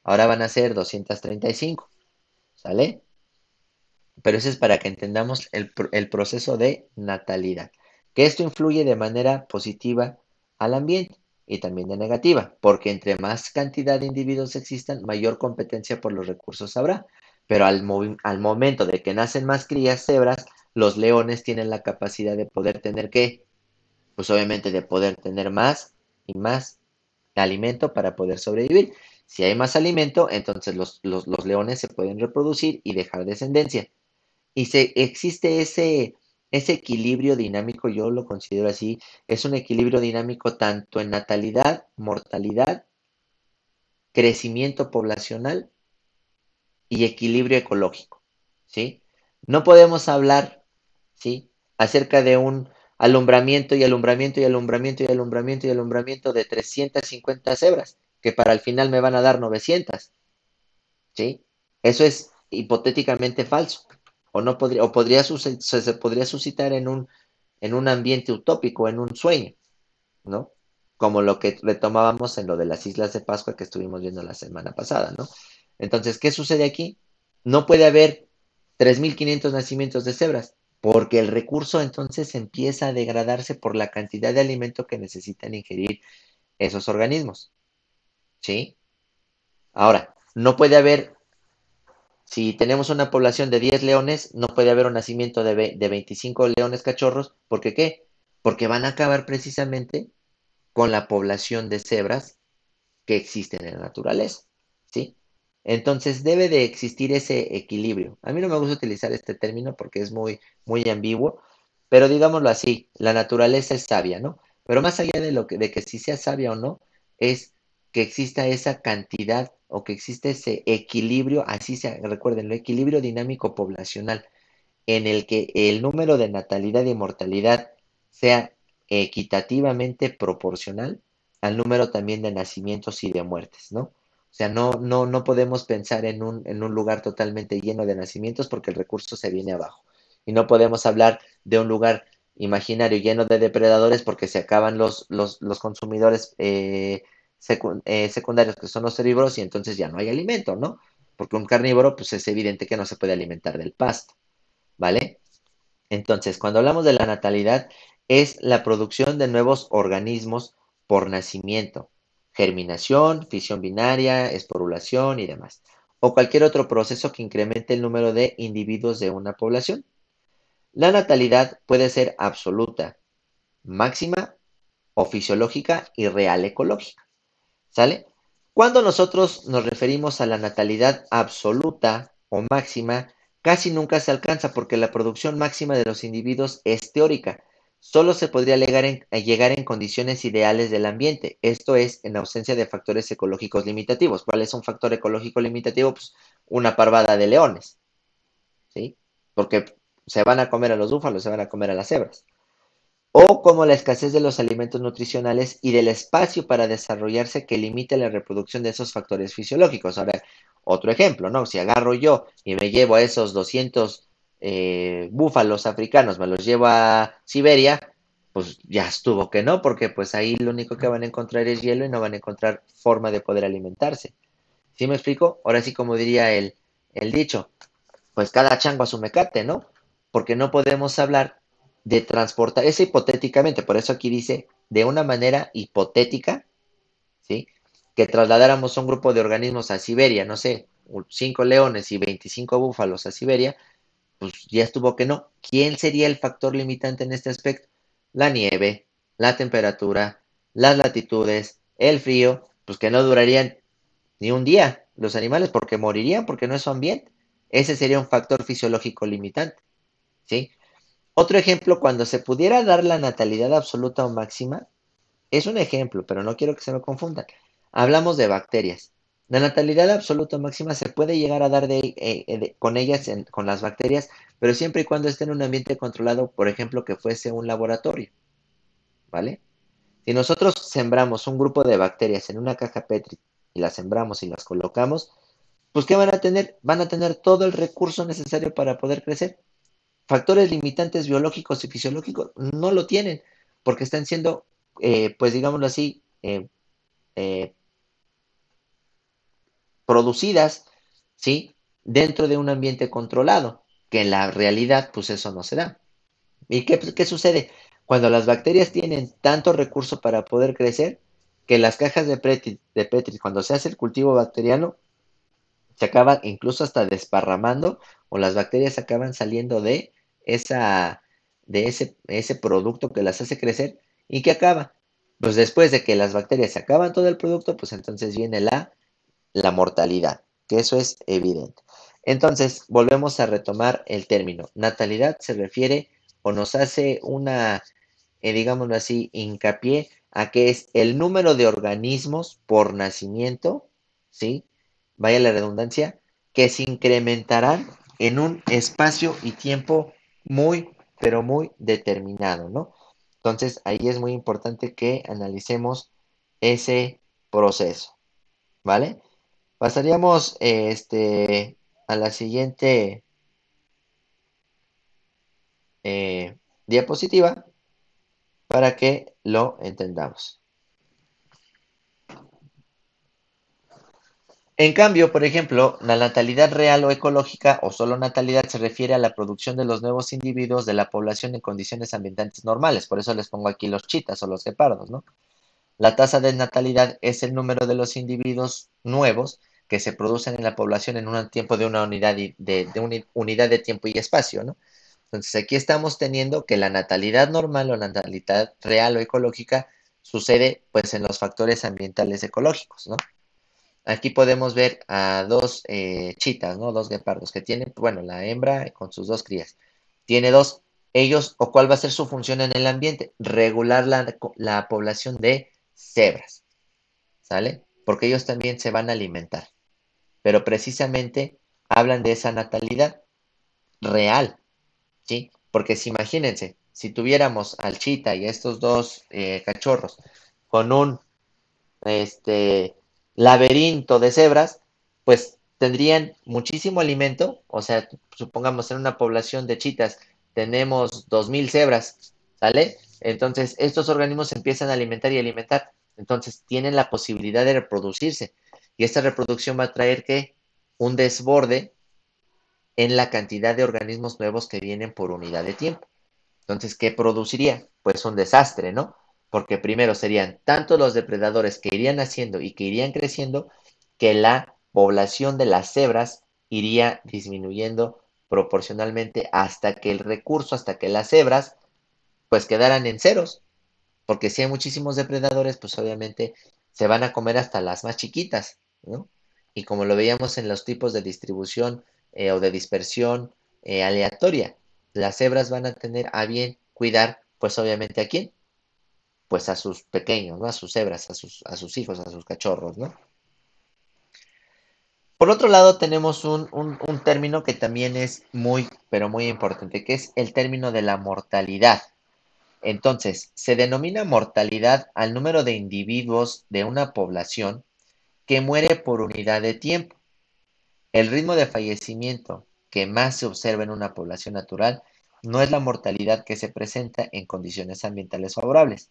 ahora van a ser 235, ¿sale? Pero eso es para que entendamos el proceso de natalidad. Que esto influye de manera positiva al ambiente y también de negativa, porque entre más cantidad de individuos existan, mayor competencia por los recursos habrá. Pero al momento de que nacen más crías cebras, los leones tienen la capacidad de poder tener ¿qué? Pues obviamente de poder tener más y más alimento para poder sobrevivir. Si hay más alimento, entonces los leones se pueden reproducir y dejar descendencia. Y existe ese equilibrio dinámico, yo lo considero así, es un equilibrio dinámico tanto en natalidad, mortalidad, crecimiento poblacional y equilibrio ecológico, ¿sí? No podemos hablar, ¿sí? Acerca de un alumbramiento y alumbramiento y alumbramiento y alumbramiento y alumbramiento de 350 cebras, que para el final me van a dar 900, ¿sí? Eso es hipotéticamente falso. O no podría, o podría se podría suscitar en un ambiente utópico, en un sueño, ¿no? Como lo que retomábamos en lo de las Islas de Pascua que estuvimos viendo la semana pasada, ¿no? Entonces, ¿qué sucede aquí? No puede haber 3.500 nacimientos de cebras, porque el recurso entonces empieza a degradarse por la cantidad de alimento que necesitan ingerir esos organismos, ¿sí? Ahora, no puede haber si tenemos una población de 10 leones, no puede haber un nacimiento de 25 leones cachorros, ¿porque qué? porque van a acabar precisamente con la población de cebras que existen en la naturaleza, ¿sí? Entonces debe de existir ese equilibrio. A mí no me gusta utilizar este término porque es muy ambiguo, pero digámoslo así, la naturaleza es sabia, ¿no? Pero más allá de que si sea sabia o no, es que exista esa cantidad o que exista ese equilibrio, así se, recuerden, el equilibrio dinámico poblacional, en el que el número de natalidad y mortalidad sea equitativamente proporcional al número también de nacimientos y de muertes, ¿no? O sea, no podemos pensar en un lugar totalmente lleno de nacimientos porque el recurso se viene abajo. Y no podemos hablar de un lugar imaginario lleno de depredadores porque se acaban los consumidores secundarios, que son los herbívoros, y entonces ya no hay alimento, ¿no? Porque un carnívoro, pues es evidente que no se puede alimentar del pasto, ¿vale? Entonces, cuando hablamos de la natalidad, es la producción de nuevos organismos por nacimiento, germinación, fisión binaria, esporulación y demás, o cualquier otro proceso que incremente el número de individuos de una población. La natalidad puede ser absoluta, máxima o fisiológica y real ecológica, ¿sale? Cuando nosotros nos referimos a la natalidad absoluta o máxima, casi nunca se alcanza porque la producción máxima de los individuos es teórica. Solo se podría llegar en condiciones ideales del ambiente, esto es, en ausencia de factores ecológicos limitativos. ¿Cuál es un factor ecológico limitativo? Pues una parvada de leones, ¿sí? Porque se van a comer a los búfalos, se van a comer a las cebras, o como la escasez de los alimentos nutricionales y del espacio para desarrollarse que limite la reproducción de esos factores fisiológicos. Ahora, otro ejemplo, ¿no? Si agarro yo y me llevo a esos 200 búfalos africanos, me los llevo a Siberia, pues ya estuvo que no, porque pues ahí lo único que van a encontrar es hielo y no van a encontrar forma de poder alimentarse. ¿Sí me explico? Ahora sí, como diría el dicho, pues cada chango a su mecate, ¿no? Porque no podemos hablar de transportar, eso hipotéticamente, por eso aquí dice, de una manera hipotética, ¿sí? Que trasladáramos un grupo de organismos a Siberia, no sé, 5 leones y 25 búfalos a Siberia, pues ya estuvo que no. ¿Quién sería el factor limitante en este aspecto? La nieve, la temperatura, las latitudes, el frío, pues que no durarían ni un día los animales porque morirían porque no es su ambiente. Ese sería un factor fisiológico limitante, ¿sí? Otro ejemplo, cuando se pudiera dar la natalidad absoluta o máxima, es un ejemplo, pero no quiero que se me confundan. Hablamos de bacterias. La natalidad absoluta o máxima se puede llegar a dar con ellas, con las bacterias, pero siempre y cuando esté en un ambiente controlado, por ejemplo, que fuese un laboratorio, ¿vale? Si nosotros sembramos un grupo de bacterias en una caja Petri y las sembramos y las colocamos, pues ¿qué van a tener? Van a tener todo el recurso necesario para poder crecer. Factores limitantes biológicos y fisiológicos no lo tienen, porque están siendo, pues digámoslo así, eh, producidas, ¿sí? Dentro de un ambiente controlado, que en la realidad, pues eso no se da. ¿Y qué sucede? Cuando las bacterias tienen tanto recurso para poder crecer, que las cajas de Petri, cuando se hace el cultivo bacteriano, se acaba incluso hasta desparramando o las bacterias acaban saliendo esa, ese producto que las hace crecer y que acaba. Pues después de que las bacterias se acaban todo el producto, pues entonces viene la mortalidad, que eso es evidente. Entonces, volvemos a retomar el término. Natalidad se refiere o nos hace digámoslo así, hincapié a que es el número de organismos por nacimiento, ¿sí? Vaya la redundancia, que se incrementarán en un espacio y tiempo muy, pero muy determinado, ¿no? Entonces, ahí es muy importante que analicemos ese proceso, ¿vale? Pasaríamos a la siguiente diapositiva para que lo entendamos. En cambio, por ejemplo, la natalidad real o ecológica o solo natalidad se refiere a la producción de los nuevos individuos de la población en condiciones ambientales normales. Por eso les pongo aquí los chitas o los guepardos, ¿no? La tasa de natalidad es el número de los individuos nuevos que se producen en la población en un tiempo de una unidad de tiempo y espacio, ¿no? Entonces aquí estamos teniendo que la natalidad normal o la natalidad real o ecológica sucede pues en los factores ambientales ecológicos, ¿no? Aquí podemos ver a dos chitas, ¿no? Dos guepardos que tienen, bueno, la hembra con sus dos crías. Tiene dos, ellos, o cuál va a ser su función en el ambiente, regular la población de cebras, ¿sale? Porque ellos también se van a alimentar, pero precisamente hablan de esa natalidad real, ¿sí? Porque si imagínense, si tuviéramos al chita y a estos dos cachorros con un este laberinto de cebras, pues tendrían muchísimo alimento, o sea, supongamos en una población de chitas tenemos 2000 cebras, ¿sale? Entonces, estos organismos se empiezan a alimentar y alimentar, entonces tienen la posibilidad de reproducirse, y esta reproducción va a traer que un desborde en la cantidad de organismos nuevos que vienen por unidad de tiempo. Entonces, ¿qué produciría? Pues un desastre, ¿no? Porque primero serían tanto los depredadores que irían naciendo y que irían creciendo, que la población de las cebras iría disminuyendo proporcionalmente hasta que el recurso, hasta que las cebras, pues quedaran en ceros. Porque si hay muchísimos depredadores, pues obviamente se van a comer hasta las más chiquitas, ¿no? Y como lo veíamos en los tipos de distribución o de dispersión aleatoria, las cebras van a tener a bien cuidar, pues obviamente a quién, pues a sus pequeños, ¿no? A sus cebras, a sus hijos, a sus cachorros, ¿no? Por otro lado, tenemos un término que también es muy, pero muy importante, que es el término de la mortalidad. Entonces, se denomina mortalidad al número de individuos de una población que muere por unidad de tiempo. El ritmo de fallecimiento que más se observa en una población natural no es la mortalidad que se presenta en condiciones ambientales favorables,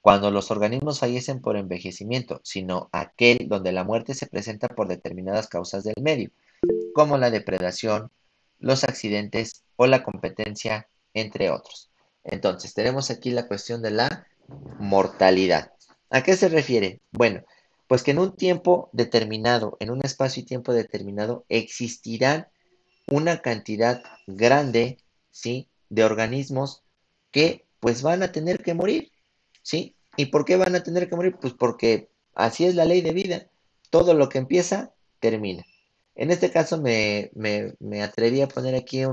cuando los organismos fallecen por envejecimiento, sino aquel donde la muerte se presenta por determinadas causas del medio, como la depredación, los accidentes o la competencia, entre otros. Entonces, tenemos aquí la cuestión de la mortalidad. ¿A qué se refiere? Bueno, pues que en un tiempo determinado, en un espacio y tiempo determinado, existirán una cantidad grande, ¿sí? De organismos que pues van a tener que morir, ¿sí? ¿Y por qué van a tener que morir? Pues porque así es la ley de vida. Todo lo que empieza, termina. En este caso me atreví a poner aquí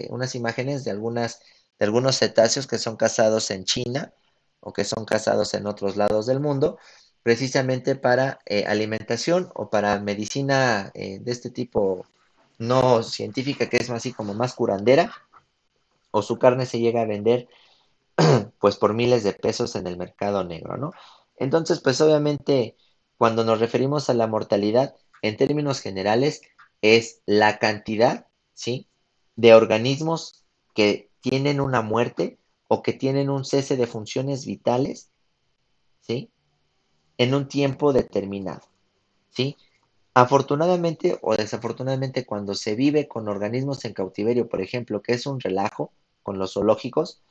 unas imágenes de algunos cetáceos que son cazados en China o que son cazados en otros lados del mundo, precisamente para alimentación o para medicina de este tipo no científica, que es así como más curandera, o su carne se llega a vender pues por miles de pesos en el mercado negro, ¿no? Entonces, pues obviamente, cuando nos referimos a la mortalidad, en términos generales, es la cantidad, ¿sí? De organismos que tienen una muerte o que tienen un cese de funciones vitales, ¿sí? En un tiempo determinado, ¿sí? Afortunadamente o desafortunadamente, cuando se vive con organismos en cautiverio, por ejemplo, que es un relajo con los zoológicos,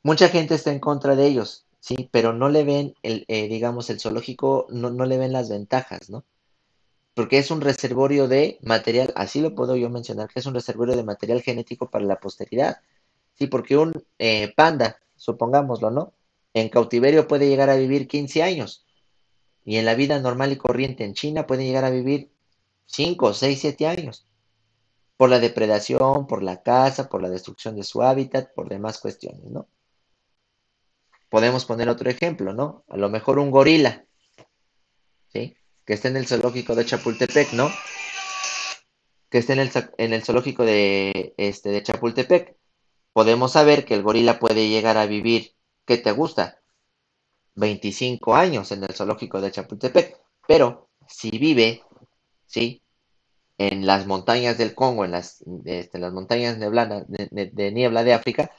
mucha gente está en contra de ellos, sí, pero no le ven digamos, el zoológico, no le ven las ventajas, ¿no? Porque es un reservorio de material, así lo puedo yo mencionar, que es un reservorio de material genético para la posteridad. Sí, porque un panda, supongámoslo, ¿no? En cautiverio puede llegar a vivir 15 años y en la vida normal y corriente en China puede llegar a vivir 5, 6, 7 años por la depredación, por la caza, por la destrucción de su hábitat, por demás cuestiones, ¿no? Podemos poner otro ejemplo, ¿no? A lo mejor un gorila, ¿sí? Que esté en el zoológico de Chapultepec, ¿no? Que esté en el zoológico de Chapultepec. Podemos saber que el gorila puede llegar a vivir, ¿qué te gusta? 25 años en el zoológico de Chapultepec. Pero si vive, ¿sí? En las montañas del Congo, en las montañas de niebla de África,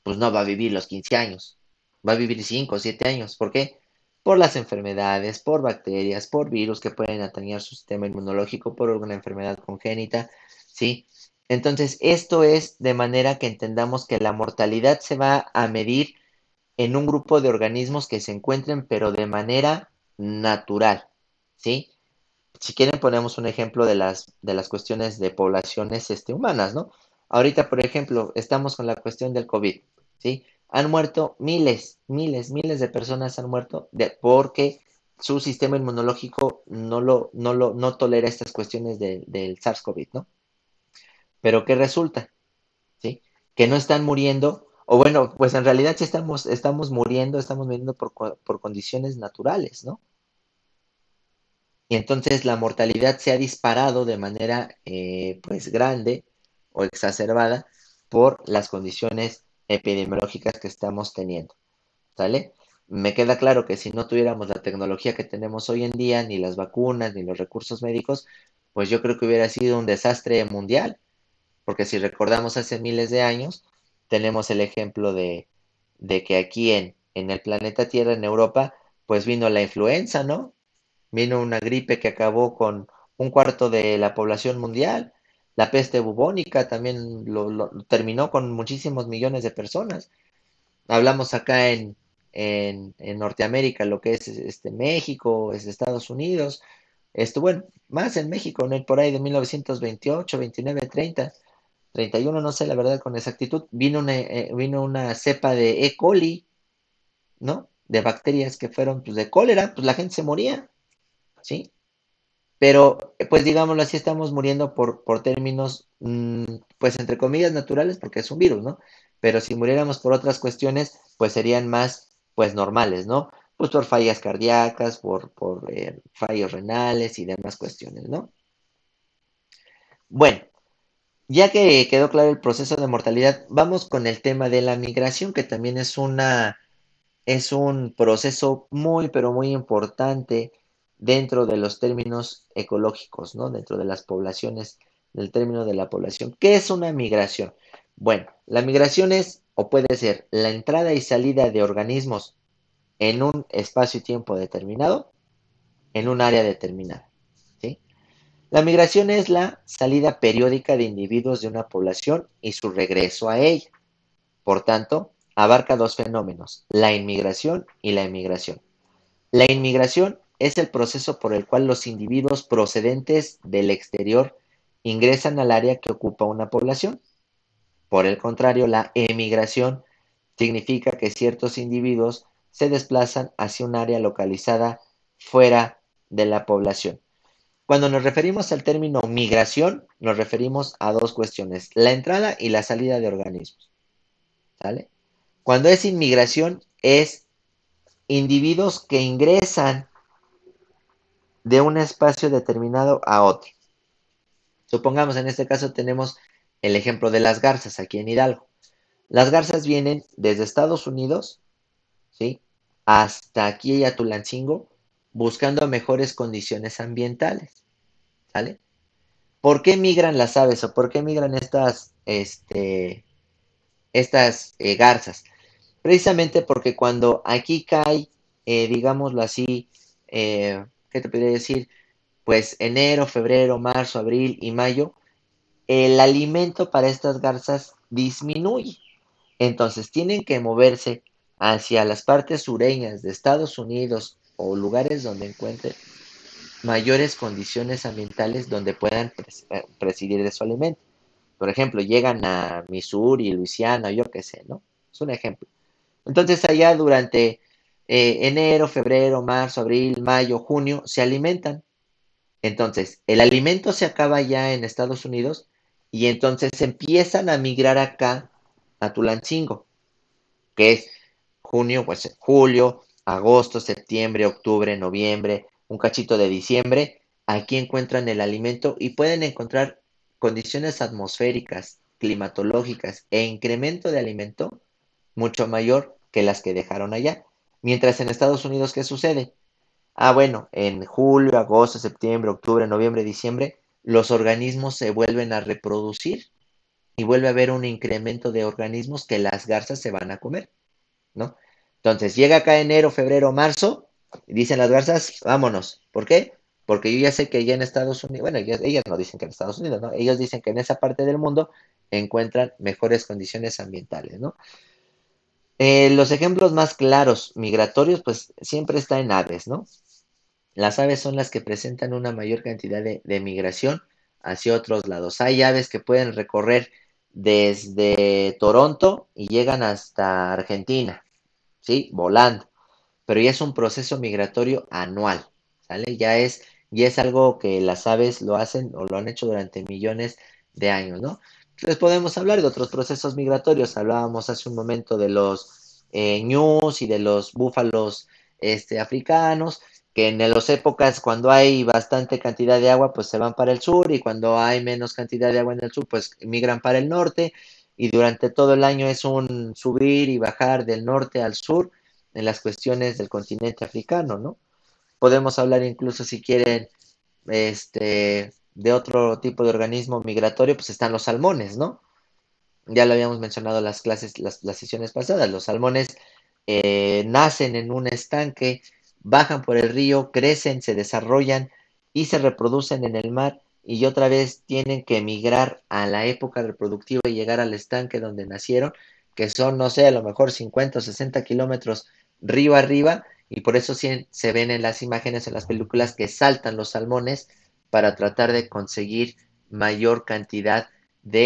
pues no va a vivir los 15 años, va a vivir 5 o 7 años. ¿Por qué? Por las enfermedades, por bacterias, por virus que pueden atañer su sistema inmunológico, por alguna enfermedad congénita, ¿sí? Entonces, esto es de manera que entendamos que la mortalidad se va a medir en un grupo de organismos que se encuentren, pero de manera natural, ¿sí? Si quieren ponemos un ejemplo de las cuestiones de poblaciones humanas, ¿no? Ahorita, por ejemplo, estamos con la cuestión del COVID, ¿sí? Han muerto miles de personas han muerto porque su sistema inmunológico no tolera estas cuestiones del SARS-CoV, ¿no? Pero ¿qué resulta? ¿Sí? Que no están muriendo, o bueno, pues en realidad sí estamos muriendo por condiciones naturales, ¿no? Y entonces la mortalidad se ha disparado de manera pues grande o exacerbada por las condiciones epidemiológicas que estamos teniendo, ¿sale? Me queda claro que si no tuviéramos la tecnología que tenemos hoy en día, ni las vacunas, ni los recursos médicos, pues yo creo que hubiera sido un desastre mundial, porque si recordamos hace miles de años, tenemos el ejemplo de que aquí en el planeta Tierra, en Europa, pues vino la influenza, ¿no? Vino una gripe que acabó con un cuarto de la población mundial. La peste bubónica también lo terminó con muchísimos millones de personas. Hablamos acá en Norteamérica, lo que es México, es Estados Unidos. Bueno, más en México, ¿no? Por ahí de 1928, 29, 30, 31, no sé la verdad con exactitud, vino una cepa de E. coli, ¿no? De bacterias que fueron pues, de cólera, pues la gente se moría, ¿sí? Pero, pues digámoslo así, estamos muriendo por términos, pues entre comillas naturales, porque es un virus, ¿no? Pero si muriéramos por otras cuestiones, pues serían más, pues normales, ¿no? Pues por fallas cardíacas, por fallos renales y demás cuestiones, ¿no? Bueno, ya que quedó claro el proceso de mortalidad, vamos con el tema de la migración, que también es un proceso muy, pero muy importante dentro de los términos ecológicos, ¿no? Dentro de las poblaciones, del término de la población. ¿Qué es una migración? Bueno, la migración es o puede ser la entrada y salida de organismos en un espacio y tiempo determinado, en un área determinada, ¿sí? La migración es la salida periódica de individuos de una población y su regreso a ella. Por tanto, abarca dos fenómenos, la inmigración y la emigración. La inmigración es el proceso por el cual los individuos procedentes del exterior ingresan al área que ocupa una población. Por el contrario, la emigración significa que ciertos individuos se desplazan hacia un área localizada fuera de la población. Cuando nos referimos al término migración, nos referimos a dos cuestiones, la entrada y la salida de organismos, ¿sale? Cuando es inmigración, es individuos que ingresan de un espacio determinado a otro. Supongamos, en este caso tenemos el ejemplo de las garzas aquí en Hidalgo. Las garzas vienen desde Estados Unidos, ¿sí? Hasta aquí a Tulancingo, buscando mejores condiciones ambientales, ¿sale? ¿Por qué migran las aves o por qué migran estas garzas? Precisamente porque cuando aquí cae, digámoslo así, ¿qué te podría decir? Pues enero, febrero, marzo, abril y mayo, el alimento para estas garzas disminuye. Entonces tienen que moverse hacia las partes sureñas de Estados Unidos o lugares donde encuentren mayores condiciones ambientales donde puedan presidir de su alimento. Por ejemplo, llegan a Missouri, Luisiana, yo qué sé, ¿no? Es un ejemplo. Entonces allá durante enero, febrero, marzo, abril, mayo, junio, se alimentan. Entonces, el alimento se acaba ya en Estados Unidos y entonces empiezan a migrar acá a Tulancingo, que es junio, pues julio, agosto, septiembre, octubre, noviembre, un cachito de diciembre. Aquí encuentran el alimento y pueden encontrar condiciones atmosféricas, climatológicas e incremento de alimento mucho mayor que las que dejaron allá. Mientras en Estados Unidos, ¿qué sucede? Ah, bueno, en julio, agosto, septiembre, octubre, noviembre, diciembre, los organismos se vuelven a reproducir y vuelve a haber un incremento de organismos que las garzas se van a comer, ¿no? Entonces, llega acá enero, febrero, marzo, y dicen las garzas, vámonos. ¿Por qué? Porque yo ya sé que ya en Estados Unidos, bueno, ellas no dicen que en Estados Unidos, ¿no? Ellos dicen que en esa parte del mundo encuentran mejores condiciones ambientales, ¿no? Los ejemplos más claros migratorios, pues siempre está en aves, ¿no? Las aves son las que presentan una mayor cantidad de migración hacia otros lados. Hay aves que pueden recorrer desde Toronto y llegan hasta Argentina, ¿sí? Volando. Pero ya es un proceso migratorio anual, ¿sale? Ya es algo que las aves lo hacen o lo han hecho durante millones de años, ¿no? Entonces podemos hablar de otros procesos migratorios. Hablábamos hace un momento de los ñus y de los búfalos africanos, que en las épocas cuando hay bastante cantidad de agua, pues se van para el sur, y cuando hay menos cantidad de agua en el sur, pues migran para el norte, y durante todo el año es un subir y bajar del norte al sur en las cuestiones del continente africano, ¿no? Podemos hablar incluso, si quieren, de otro tipo de organismo migratorio, pues están los salmones, ¿no? Ya lo habíamos mencionado en las clases, las sesiones pasadas. Los salmones nacen en un estanque, bajan por el río, crecen, se desarrollan y se reproducen en el mar, y otra vez tienen que emigrar a la época reproductiva y llegar al estanque donde nacieron, que son, no sé, a lo mejor 50 o 60 kilómetros río arriba, y por eso se ven en las imágenes, en las películas, que saltan los salmones para tratar de conseguir mayor cantidad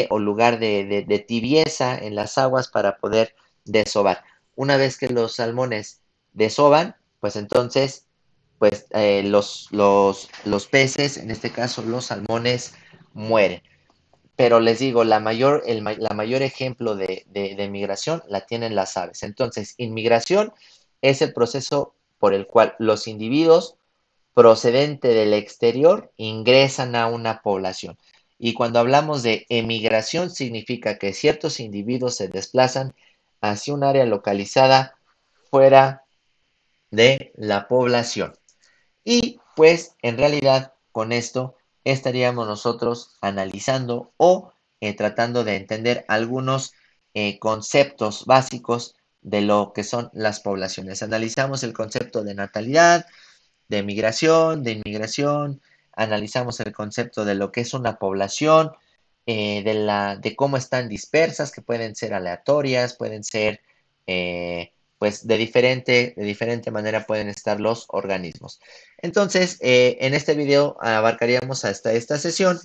o lugar de tibieza en las aguas para poder desovar. Una vez que los salmones desovan, pues entonces, pues los peces, en este caso los salmones, mueren. Pero les digo, la mayor ejemplo de migración la tienen las aves. Entonces, inmigración es el proceso por el cual los individuos procedente del exterior ingresan a una población. Y cuando hablamos de emigración, significa que ciertos individuos se desplazan hacia un área localizada fuera de la población. Y pues en realidad con esto estaríamos nosotros analizando o tratando de entender algunos conceptos básicos de lo que son las poblaciones. Analizamos el concepto de natalidad, de migración, de inmigración, analizamos el concepto de lo que es una población, de cómo están dispersas, que pueden ser aleatorias, pueden ser, pues de diferente manera pueden estar los organismos. Entonces, en este video abarcaríamos hasta esta sesión.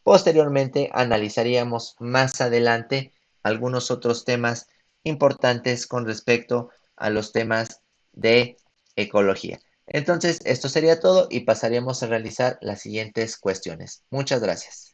Posteriormente analizaríamos más adelante algunos otros temas importantes con respecto a los temas de ecología. Entonces, esto sería todo y pasaríamos a realizar las siguientes cuestiones. Muchas gracias.